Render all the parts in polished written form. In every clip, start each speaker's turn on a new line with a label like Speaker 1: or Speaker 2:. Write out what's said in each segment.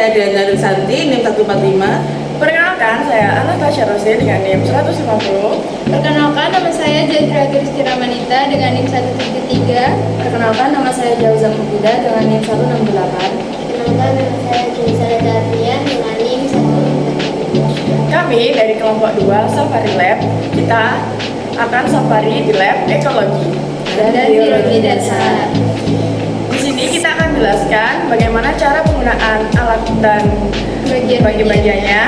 Speaker 1: saya Diana Santi, NIM 145. Perkenalkan, saya Anastasia Rose dengan NIM 150.
Speaker 2: Perkenalkan, nama saya Jendra Kristi Ramanita dengan NIM 173.
Speaker 3: Perkenalkan, nama saya Jauza Mufida dengan NIM 168.
Speaker 4: Perkenalkan, nama saya Julisara Darmian dengan NIM 168.
Speaker 1: Kami dari kelompok 2 Safari Lab, kita akan safari di lab ekologi
Speaker 2: Dan biologi dasar.
Speaker 1: Di sini kita akan jelaskan bagaimana cara penggunaan alat dan bagi-bagiannya.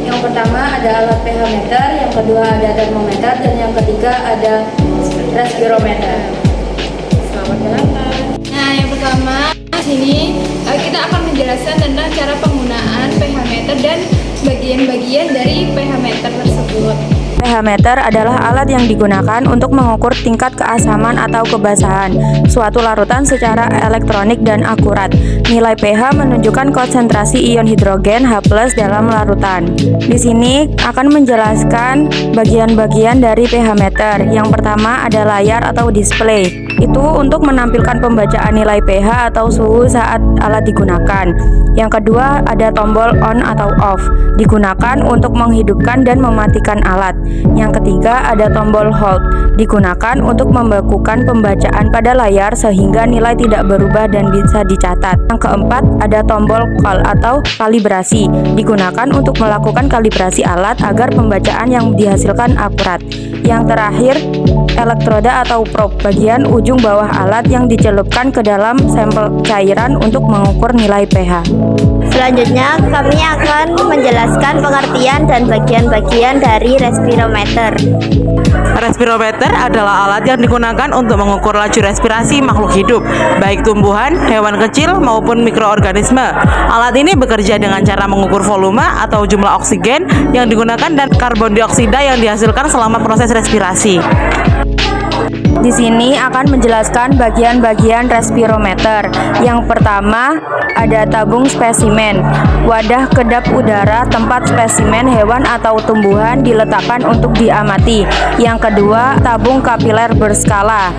Speaker 3: Yang pertama ada alat pH meter, yang kedua ada termometer, dan yang ketiga ada respirometer.
Speaker 1: Selamat menonton.
Speaker 2: Nah, yang pertama di sini kita akan menjelaskan tentang cara penggunaan pH meter dan bagian-bagian dari pH meter tersebut.
Speaker 3: pH meter adalah alat yang digunakan untuk mengukur tingkat keasaman atau kebasahan suatu larutan secara elektronik dan akurat. Nilai pH menunjukkan konsentrasi ion hidrogen H+ dalam larutan. Di sini akan menjelaskan bagian-bagian dari pH meter. Yang pertama ada layar atau display. Itu untuk menampilkan pembacaan nilai pH atau suhu saat alat digunakan. Yang kedua ada tombol on atau off, digunakan untuk menghidupkan dan mematikan alat. Yang ketiga ada tombol hold, digunakan untuk membakukan pembacaan pada layar sehingga nilai tidak berubah dan bisa dicatat. Yang keempat ada tombol call atau kalibrasi, digunakan untuk melakukan kalibrasi alat agar pembacaan yang dihasilkan akurat. Yang terakhir elektroda atau probe, bagian ujung bawah alat yang dicelupkan ke dalam sampel cairan untuk mengukur nilai pH.
Speaker 4: Selanjutnya, kami akan menjelaskan pengertian dan bagian-bagian dari respirometer.
Speaker 5: Respirometer adalah alat yang digunakan untuk mengukur laju respirasi makhluk hidup, baik tumbuhan, hewan kecil, maupun mikroorganisme. Alat ini bekerja dengan cara mengukur volume atau jumlah oksigen yang digunakan dan karbon dioksida yang dihasilkan selama proses respirasi.
Speaker 3: Di sini akan menjelaskan bagian-bagian respirometer. Yang pertama ada tabung spesimen, wadah kedap udara tempat spesimen hewan atau tumbuhan diletakkan untuk diamati. Yang kedua tabung kapiler berskala,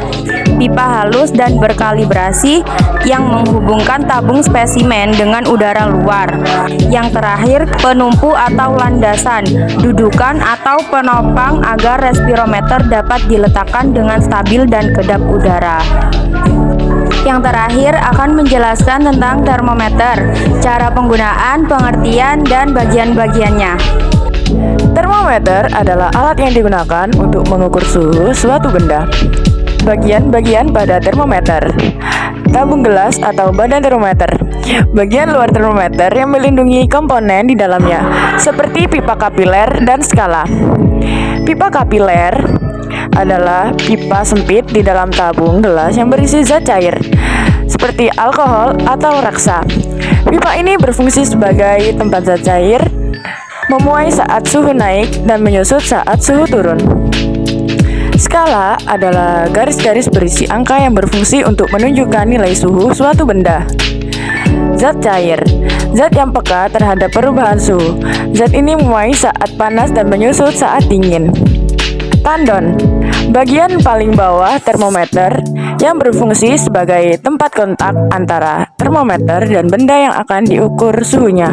Speaker 3: pipa halus dan berkalibrasi yang menghubungkan tabung spesimen dengan udara luar. Yang terakhir penumpu atau landasan, dudukan atau penopang agar respirometer dapat diletakkan dengan stabil dan kedap udara. Yang terakhir akan menjelaskan tentang termometer, cara penggunaan, pengertian, dan bagian-bagiannya.
Speaker 6: Termometer adalah alat yang digunakan untuk mengukur suhu suatu benda. Bagian-bagian pada termometer: tabung gelas atau badan termometer, bagian luar termometer yang melindungi komponen di dalamnya, seperti pipa kapiler dan skala. Pipa kapiler adalah pipa sempit di dalam tabung gelas yang berisi zat cair, seperti alkohol atau raksa. Pipa ini berfungsi sebagai tempat zat cair memuai saat suhu naik dan menyusut saat suhu turun. Skala adalah garis-garis berisi angka yang berfungsi untuk menunjukkan nilai suhu suatu benda. Zat cair, zat yang peka terhadap perubahan suhu. Zat ini memuai saat panas dan menyusut saat dingin. Tandon, bagian paling bawah termometer yang berfungsi sebagai tempat kontak antara termometer dan benda yang akan diukur suhunya.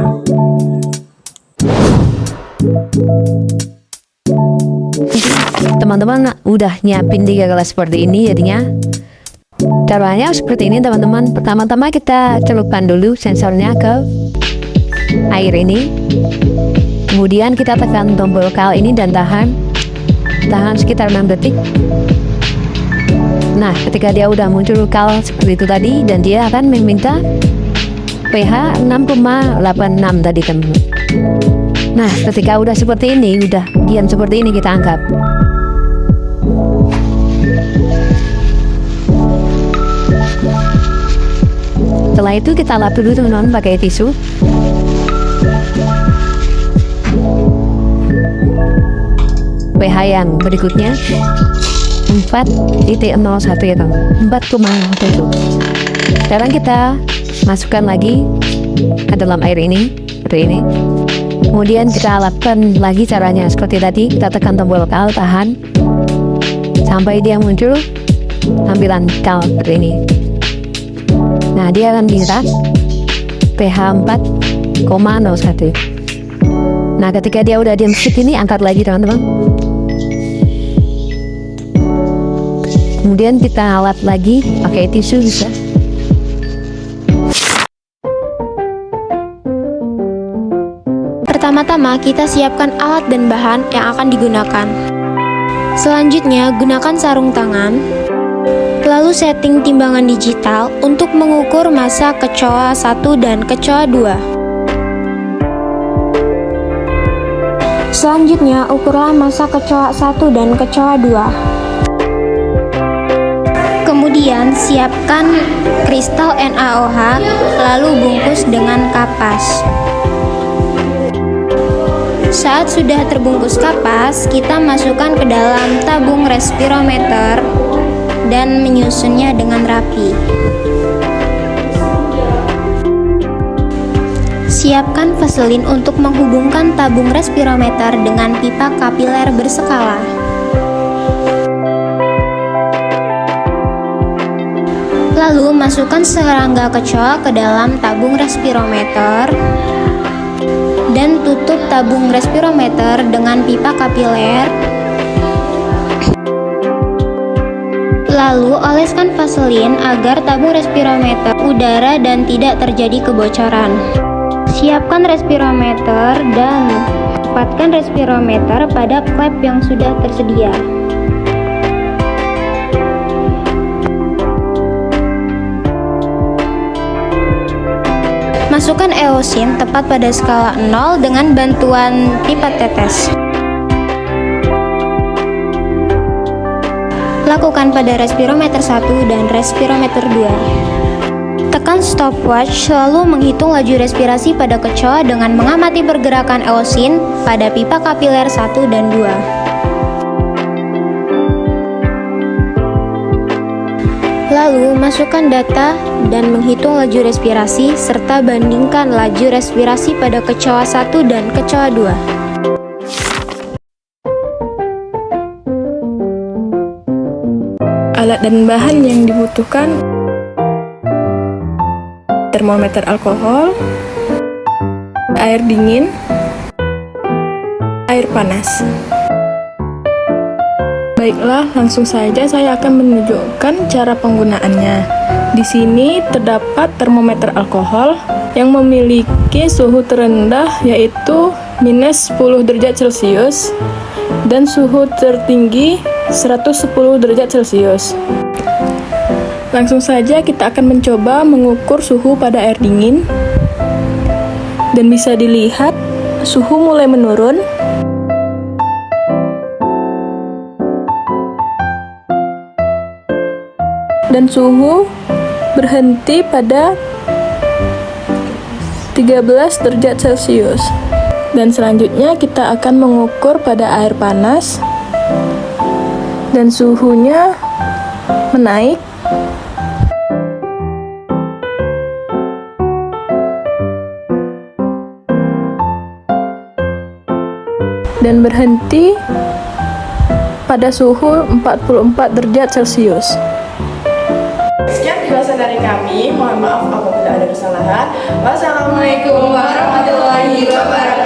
Speaker 7: Teman-teman udah nyiapin 3 gelas seperti ini jadinya. Caranya seperti ini teman-teman. Pertama-tama kita celupkan dulu sensornya ke air ini. Kemudian kita tekan tombol call ini dan tahan sekitar 6 detik. Nah, ketika dia udah muncul call seperti itu tadi, dan dia akan meminta pH 6,86 tadi teman-teman. Nah, ketika udah seperti ini, udah diam seperti ini, kita angkat. Setelah itu kita lap dulu teman-teman pakai tisu. pH yang berikutnya 4,01 ya teman, 4,7. Sekarang kita masukkan lagi ke dalam air ini seperti ini. Kemudian kita lakukan lagi caranya seperti tadi. Kita tekan tombol call, tahan sampai dia muncul tampilan call seperti ini. Nah, dia akan lihat pH 0,01. Nah, ketika dia udah diam segini, angkat lagi teman-teman. Kemudian kita alat lagi pakai tisu bisa.
Speaker 4: Pertama-tama kita siapkan alat dan bahan yang akan digunakan. Selanjutnya gunakan sarung tangan. Lalu setting timbangan digital untuk mengukur massa kecoa 1 dan kecoa 2. Selanjutnya ukurlah massa kecoa 1 dan kecoa 2. Kemudian siapkan kristal NaOH lalu bungkus dengan kapas. Saat sudah terbungkus kapas, kita masukkan ke dalam tabung respirometer dan menyusunnya dengan rapi. Siapkan vaselin untuk menghubungkan tabung respirometer dengan pipa kapiler berskala. Lalu masukkan serangga kecoa ke dalam tabung respirometer dan tutup tabung respirometer dengan pipa kapiler. Lalu oleskan vaselin agar tabung respirometer udara dan tidak terjadi kebocoran. Siapkan respirometer dan tempatkan respirometer pada klep yang sudah tersedia. Masukkan eosin tepat pada skala 0 dengan bantuan pipa tetes. Lakukan pada respirometer 1 dan respirometer 2. Tekan stopwatch lalu menghitung laju respirasi pada kecoa dengan mengamati pergerakan eosin pada pipa kapiler 1 dan 2. Lalu masukkan data dan menghitung laju respirasi serta bandingkan laju respirasi pada kecoa 1 dan kecoa 2.
Speaker 1: Alat dan bahan yang dibutuhkan: termometer alkohol, air dingin, air panas. Baiklah, langsung saja saya akan menunjukkan cara penggunaannya. Di sini terdapat termometer alkohol yang memiliki suhu terendah yaitu minus 10 derajat Celcius dan suhu tertinggi 110 derajat Celcius. Langsung saja kita akan mencoba mengukur suhu pada air dingin. Dan bisa dilihat suhu mulai menurun. Dan suhu berhenti pada 13 derajat Celcius. Dan selanjutnya kita akan mengukur pada air panas. Dan suhunya menaik. Dan berhenti pada suhu 44 derajat Celcius.
Speaker 8: Sekian penjelasan dari kami. Mohon maaf apabila ada kesalahan. Wassalamualaikum warahmatullahi wabarakatuh.